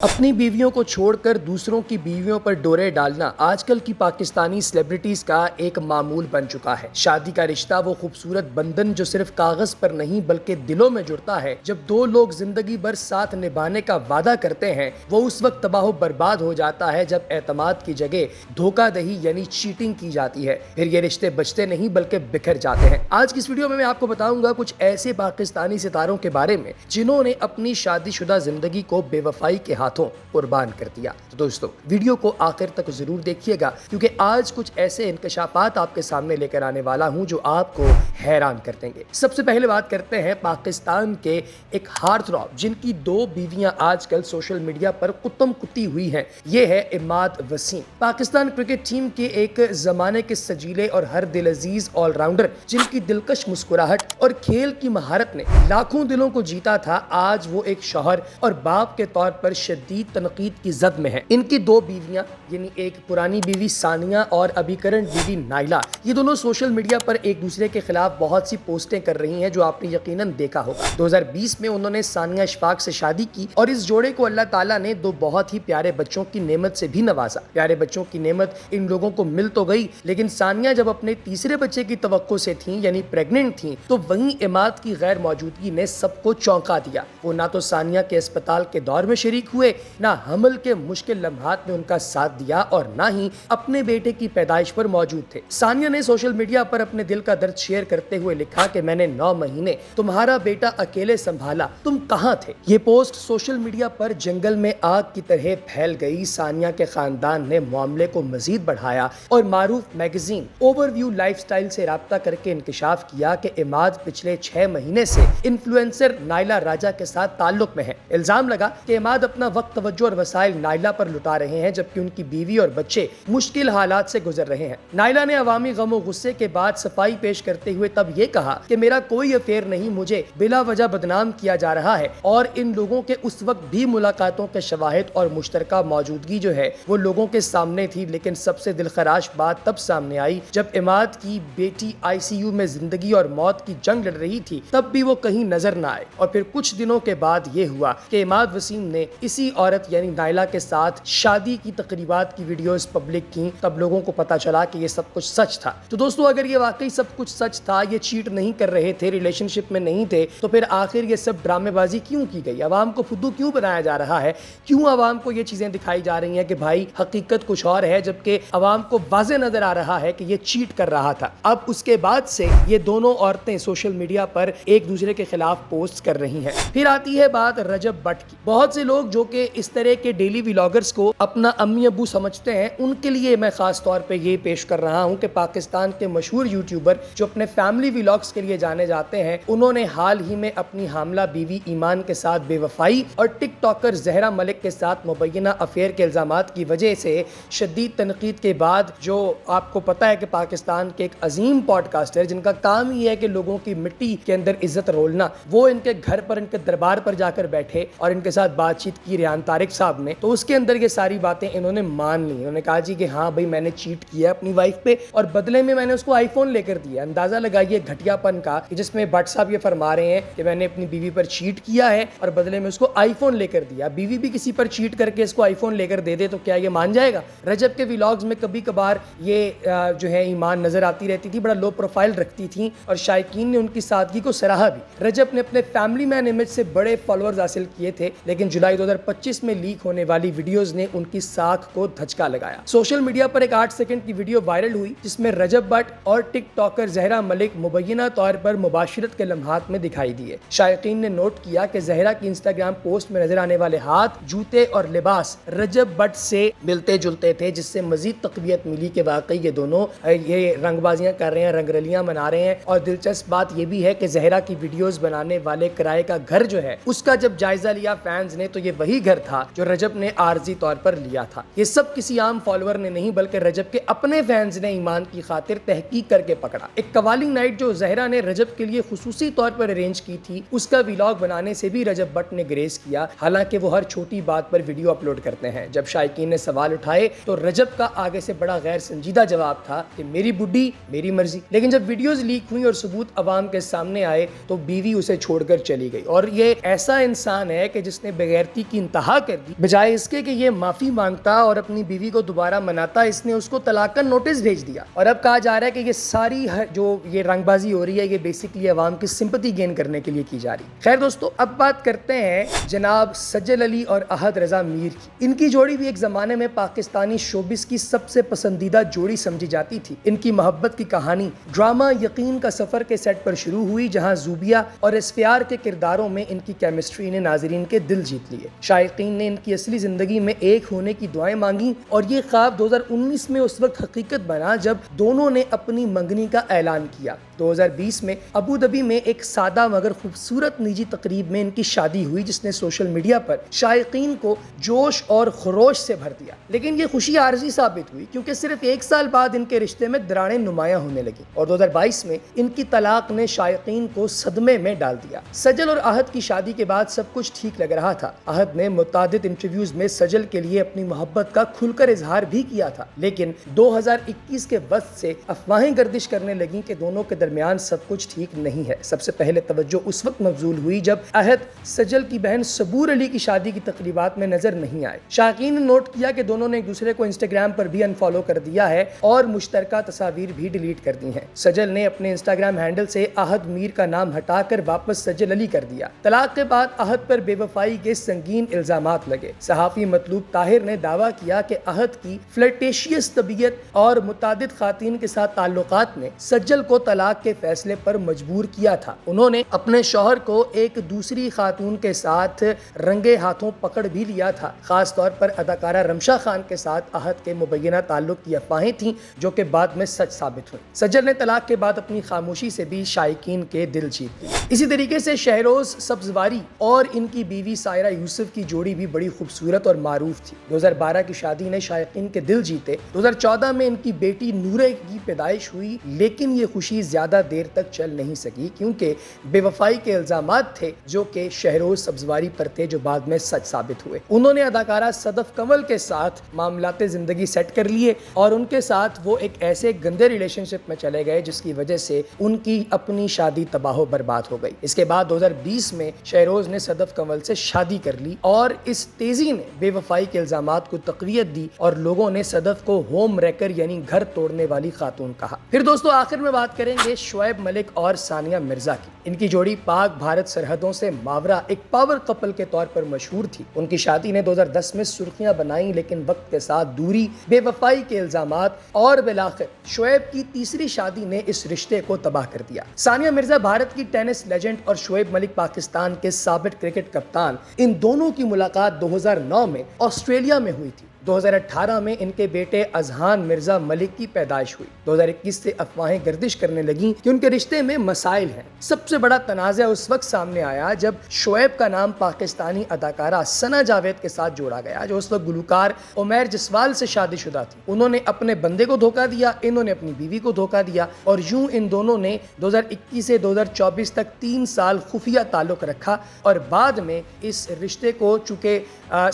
अपनी बीवियों को छोड़कर दूसरों की बीवियों पर डोरे डालना आजकल की पाकिस्तानी सेलिब्रिटीज का एक मामूल बन चुका है। शादी का रिश्ता वो खूबसूरत बंधन जो सिर्फ कागज पर नहीं बल्कि दिलों में जुड़ता है। जब दो लोग जिंदगी भर साथ निभाने का वादा करते हैं वो उस वक्त तबाह बर्बाद हो जाता है जब एतमाद की जगह धोखाधड़ी यानी चीटिंग की जाती है। फिर ये रिश्ते बचते नहीं बल्कि बिखर जाते हैं। आज की इस वीडियो में मैं आपको बताऊंगा कुछ ऐसे पाकिस्तानी सितारों के बारे में जिन्होंने अपनी शादीशुदा जिंदगी को बेवफाई के हाथों कुर्बान कर दिया। तो दोस्तों वीडियो को आखिर तक जरूर देखिएगा क्योंकि आज कुछ ऐसे इंकशाफात आपके सामने लेकर आने वाला हूं जो आपको हैरान कर देंगे। सबसे पहले बात करते हैं पाकिस्तान के एक हार्टथ्रॉब जिनकी दो बीवियां आजकल सोशल मीडिया पर कुत्तम कुत्ती हुई हैं। ये है इमाद वसीम, पाकिस्तान क्रिकेट टीम के एक जमाने के सजीले और हर दिल अजीज ऑलराउंडर जिनकी दिलकश मुस्कुराहट और खेल की महारत ने लाखों दिलों को जीता था। आज वो एक शौहर और बाप के तौर पर शदीद तनकीद की जद में है। इनकी दो बीवियां यानी एक पुरानी बीवी सानिया और अभी करंट बीवी नाइला, ये दोनों सोशल मीडिया पर एक दूसरे के खिलाफ बहुत सी पोस्टें कर रही हैं जो आपने यकीनन देखा होगा। 2020 में उन्होंने सानिया इशफाक से शादी की और इस जोड़े को अल्लाह ताला ने दो बहुत ही प्यारे बच्चों की नेमत से भी नवाजा। प्यारे बच्चों की नेमत इन लोगों को मिल तो गई, लेकिन सानिया जब अपने तीसरे बच्चे की तवक्को से थी यानी प्रेग्नेंट थी तो वहीं इमाद की गैर मौजूदगी ने सबको चौंका दिया। वो ना तो सानिया के अस्पताल के दौर में शरीक हुए, ना हमल के मुश्किल लम्हात में उनका साथ दिया और ना ही अपने बेटे की पैदाइश पर मौजूद थे। सानिया ने सोशल मीडिया पर अपने दिल का दर्द शेयर करते हुए लिखा कि मैंने 9 महीने तुम्हारा बेटा अकेले संभाला, तुम कहां थे। ये पोस्ट सोशल मीडिया पर जंगल में आग की तरह फैल गई। सानिया के खानदान ने मामले को मजीद बढ़ाया और मारूफ मैगजीन ओवरव्यू लाइफस्टाइल से राब्ता करके इंकशाफ किया कि इमाद पिछले 6 महीने से इन्फ्लुएंसर नाइला राजा के साथ ताल्लुक में है। इल्जाम लगा कि इमाद अपना वक्त, तवज्जो और वसाइल नाइला पर लुटा रहे हैं जबकि उनकी बीवी और बच्चे मुश्किल हालात से गुजर रहे हैं। नाइला ने अवामी गम और गुस्से के बाद सफाई पेश करते हुए तब ये कहा कि मेरा कोई अफेयर नहीं, मुझे बिला वजह बदनाम किया जा रहा है और इन लोगों के उस वक्त भी मुलाकातों के शवाहिद और मुश्तरका मौजूदगी जो है वो लोगों के सामने थी। लेकिन सबसे दिलखराश बात तब सामने आई जब इमाद की बेटी ICU में जिंदगी और मौत की जंग लड़ रही थी, तब भी वो कहीं नजर न आए। और फिर कुछ दिनों के बाद ये हुआ कि इमाद वसीम ने इसी औरत यानी नाइला के साथ शादी की तकरीबात की वीडियोस पब्लिक की। तब लोगों को पता चला कि ये सब कुछ सच था। तो दोस्तों अगर ये वाकई सब कुछ सच था, ये चीट नहीं कर रहे थे, रिलेशनशिप में नहीं थे, तो फिर आखिर ये सब ड्रामेबाजी क्यों की गई? आवाम को फुद्दू क्यों बनाया जा रहा है? क्यों आवाम को ये चीजें दिखाई जा रही हैं कि भाई हकीकत कुछ और है, जबकि आवाम को वाज़े नजर आ रहा है कि ये चीट कर रहा था। अब उसके बाद से ये दोनों औरतें सोशल मीडिया पर एक दूसरे के खिलाफ पोस्ट कर रही हैं। फिर आती है बात रजब भट्ट की। बहुत से लोग जो कि इस तरह के डेली व्लॉगर्स को अपना अम्मी अब्बू समझते हैं, उनके लिए मैं खास तौर पे ये पेश कर रहा हूं कि पाकिस्तान के मशहूर यूट्यूबर जो अपने फैमिली व्लॉग्स के लिए जाने जाते हैं, उन्होंने हाल ही में अपनी हामला बीवी ईमान के साथ बेवफाई और टिकटॉकर जहरा मलिक के साथ मुबैना अफेयर के इल्जामात की वजह से शदीद तनकीद के बाद, जो आपको पता है कि पाकिस्तान के एक अजीम पॉडकास्टर जिनका काम ही है कि लोगों की मिट्टी के अंदर इज्जत रोलना, वो इनके घर पर, इनके दरबार पर जाकर बैठे और इनके साथ बातचीत की रेहान तारिक साहब ने। तो उसके अंदर ये सारी बातें इन्होंने मान ली। इन्होंने कहा जी कि हाँ भाई मैंने चीट किया अपनी वाइफ पे और बदले में मैंने उसको आईफोन लेकर दिया। अंदाजा लगाइए घटियापन का कि जिसमें भट्ट साहब ये फरमा रहे हैं कि मैंने अपनी बीवी पर चीट किया है और बदले में उसको आईफोन लेकर दिया। बीवी भी किसी पर चीट करके इसको आईफोन लेकर दे दे तो क्या ये मान जाएगा? रजब के व्लॉग्स में कभी कभार ये जो है ईमान नजर आती रहती थी, बड़ा लो प्रोफाइल रखती थी और शायकीन ने उनकी सादगी को सराहा भी। रजब ने अपने फैमिली मैन इमेज से बड़े फॉलोअर्स हासिल किए थे, लेकिन जुलाई 2025 में लीक होने वाली वीडियोस ने उनकी साख को धचका लगाया। सोशल मीडिया पर एक 8 सेकंड की वीडियो वायरल हुई जिसमें रजब भट्ट और टिकटॉकर जहरा मलिक मुबैना तौर पर मुबाशिरत के लम्हात में दिखाई दिए। शायकीन ने नोट किया कि जहरा की इंस्टाग्राम पोस्ट में नजर आने वाले हाथ, जूते और लिबास रजब भट्ट से मिलते जुलते थे, जिससे मजीद तकवीत मिली कि वाकई ये दोनों ये रंगबाजियां कर रहे हैं, रंगरलियां मना रहे हैं। और दिलचस्प बात यह भी है कि जहरा की वीडियोस बनाने वाले किराए का घर जो है उसका जब जायजा लिया फैंस ने तो ये वही घर था जो रजब ने आर्जी तौर पर लिया था। ये सब किसी आम फॉलोअर ने नहीं बल्कि रजब के अपने फैंस ने ईमान की खातिर तहकीक करके पकड़ा। एक कवाली नाइट जो जहरा ने रजब के लिए खुसूसी तौर पर अरेंज की थी, उसका व्लॉग बनाने से भी रजब भट्ट ने ग्रेस किया। हालांकि वो हर छोटी बात पर वीडियो अपलोड करते हैं। जब शायकीन ने सवाल उठाए तो रजब का आगे से बड़ा गैर संजीदा जवाब था कि मेरी बुड्ढी मेरी मर्जी। लेकिन जब वीडियोस लीक हुई और सबूत अवाम के सामने आए तो बीवी उसे छोड़कर चली गई। और ये ऐसा इंसान है कि जिसने बेगैरती की انتہا کر دی، بجائے اس کے کہ یہ معافی مانگتا اور اپنی بیوی کو دوبارہ مناتا، اس نے اس کو طلاق کا نوٹس بھیج دیا۔ اور اب کہا جا رہا ہے کہ یہ ساری جو یہ رنگ بازی ہو رہی ہے یہ بیسیکلی عوام کی سمپتی گین کرنے کے لیے کی جا رہی ہے۔ خیر دوستو، اب بات کرتے ہیں جناب سجل علی اور احد رضا میر کی۔ ان کی جوڑی بھی ایک زمانے میں پاکستانی شوبز کی سب سے پسندیدہ جوڑی سمجھی جاتی تھی۔ ان کی محبت کی کہانی ڈرامہ یقین کا سفر کے سیٹ پر شروع ہوئی، جہاں زوبیہ اور اسفیار کے کرداروں میں ان کی کیمسٹری نے ناظرین کے دل جیت لیے۔ شائقین نے ان کی اصلی زندگی میں ایک ہونے کی دعائیں مانگی اور یہ خواب 2019 میں اس وقت حقیقت بنا جب دونوں نے اپنی منگنی کا اعلان کیا۔ 2020 میں ابو دھابی میں ایک سادہ مگر خوبصورت نجی تقریب میں ان کی شادی ہوئی، جس نے سوشل میڈیا پر شائقین کو جوش اور خروش سے بھر دیا۔ لیکن یہ خوشی عارضی ثابت ہوئی، کیونکہ صرف ایک سال بعد ان کے رشتے میں دراڑیں نمایاں ہونے لگیں اور 2022 میں ان کی طلاق نے شائقین کو صدمے میں ڈال دیا۔ سجل اور احد کی شادی کے بعد سب کچھ ٹھیک لگ رہا تھا۔ احد نے متعدد انٹرویوز میں سجل کے لیے اپنی محبت کا کھل کر اظہار بھی کیا تھا، لیکن 2021 کے وقت سے افواہیں گردش کرنے لگیں کہ دونوں کے درمیان سب کچھ ٹھیک نہیں ہے۔ سب سے پہلے توجہ اس وقت مبذول ہوئی جب احد سجل کی بہن صبور علی کی شادی کی تقریبات میں نظر نہیں آئے۔ شائقین نے نوٹ کیا کہ دونوں نے ایک دوسرے کو انسٹاگرام پر بھی انفالو کر دیا ہے اور مشترکہ تصاویر بھی ڈیلیٹ کر دی ہیں۔ سجل نے اپنے انسٹاگرام ہینڈل سے احد میر کا نام ہٹا کر واپس سجل علی کر دیا۔ طلاق کے بعد احد پر بے وفائی کے سنگین الزامات لگے۔ صحافی مطلوب طاہر نے دعویٰ کیا کہ احد کی فلرٹیشیس طبیعت اور متعدد خواتین کے ساتھ تعلقات نے سجل کو طلاق کے فیصلے پر مجبور کیا تھا۔ انہوں نے اپنے شوہر کو ایک دوسری خاتون کے ساتھ رنگے ہاتھوں پکڑ بھی لیا تھا۔ خاص طور پر اداکارہ رمشا خان کے ساتھ احد کے مبینہ تعلق کی افواہیں تھیں جو کہ بعد میں سچ ثابت ہوئیں۔ سجل نے طلاق کے بعد اپنی خاموشی سے بھی شائقین کے دل جیت لیے۔ اسی طریقے سے شہروز سبزواری اور ان کی بیوی سائرہ یوسف کی جوڑی بھی بڑی خوبصورت اور معروف تھی۔ 2012 کی شادی نے شائقین کے دل جیتے۔ 2014 میں ان کی بیٹی نورہ کی پیدائش ہوئی، لیکن یہ خوشی زیادہ دیر تک چل نہیں سکی کیونکہ بے وفائی کے الزامات تھے جو کہ شہروز سبزواری پر تھے، جو بعد میں سچ ثابت ہوئے۔ انہوں نے اداکارہ صدف کنول کے ساتھ معاملات زندگی سیٹ کر لیے اور ان کے ساتھ وہ ایک ایسے گندے ریلیشن شپ میں چلے گئے جس کی وجہ سے ان کی اپنی شادی تباہ و برباد ہو گئی۔ اس کے بعد 2020 میں شہروز نے صدف کنول سے شادی کر لی اور اس تیزی نے بے وفائی کے الزامات کو تقویت دی اور لوگوں نے صدف کو ہوم ریکر یعنی گھر توڑنے والی خاتون کہا۔ پھر دوستو آخر میں بات کریں گے شعیب ملک اور ثانیہ مرزا کی۔ ان کی جوڑی پاک بھارت سرحدوں سے ماورا ایک پاور کپل کے طور پر مشہور تھی۔ ان کی شادی نے 2010 میں سرخیاں بنائیں، لیکن وقت کے ساتھ دوری، بے وفائی کے الزامات اور بالآخر شعیب کی تیسری شادی نے اس رشتے کو تباہ کر دیا۔ ثانیہ مرزا بھارت کی ٹینس لیجنڈ اور شعیب ملک پاکستان کے سابق کرکٹ کپتان، ان دونوں کی ملاقات 2009 میں آسٹریلیا میں ہوئی تھی۔ 2018 میں ان کے بیٹے اذہان مرزا ملک کی پیدائش ہوئی۔ 2021 سے افواہیں گردش کرنے لگیں کہ ان کے رشتے میں مسائل ہیں۔ سب سے بڑا تنازع اس وقت سامنے آیا جب شعیب کا نام پاکستانی اداکارہ ثنا جاوید کے ساتھ جوڑا گیا، جو اس وقت گلوکار عمیر جسوال سے شادی شدہ تھی۔ انہوں نے اپنے بندے کو دھوکہ دیا، انہوں نے اپنی بیوی کو دھوکہ دیا اور یوں ان دونوں نے 2021 سے 2024 تک 3 سال خفیہ تعلق رکھا اور بعد میں اس رشتے کو چونکہ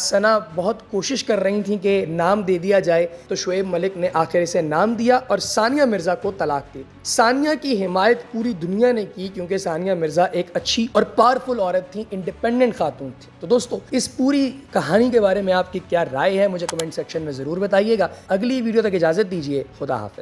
ثنا بہت کوشش کر رہی تھیں کہ نام دے دیا جائے تو شعیب ملک نے آخر اسے نام دیا اور ثانیہ مرزا کو طلاق دے دی۔ ثانیہ کی حمایت پوری دنیا نے کی کیونکہ ثانیہ مرزا ایک اچھی اور پاورفل عورت تھی، انڈیپینڈنٹ خاتون تھی۔ تو دوستو اس پوری کہانی کے بارے میں آپ کی کیا رائے ہے مجھے کمنٹ سیکشن میں ضرور بتائیے گا۔ اگلی ویڈیو تک اجازت دیجیے، خدا حافظ۔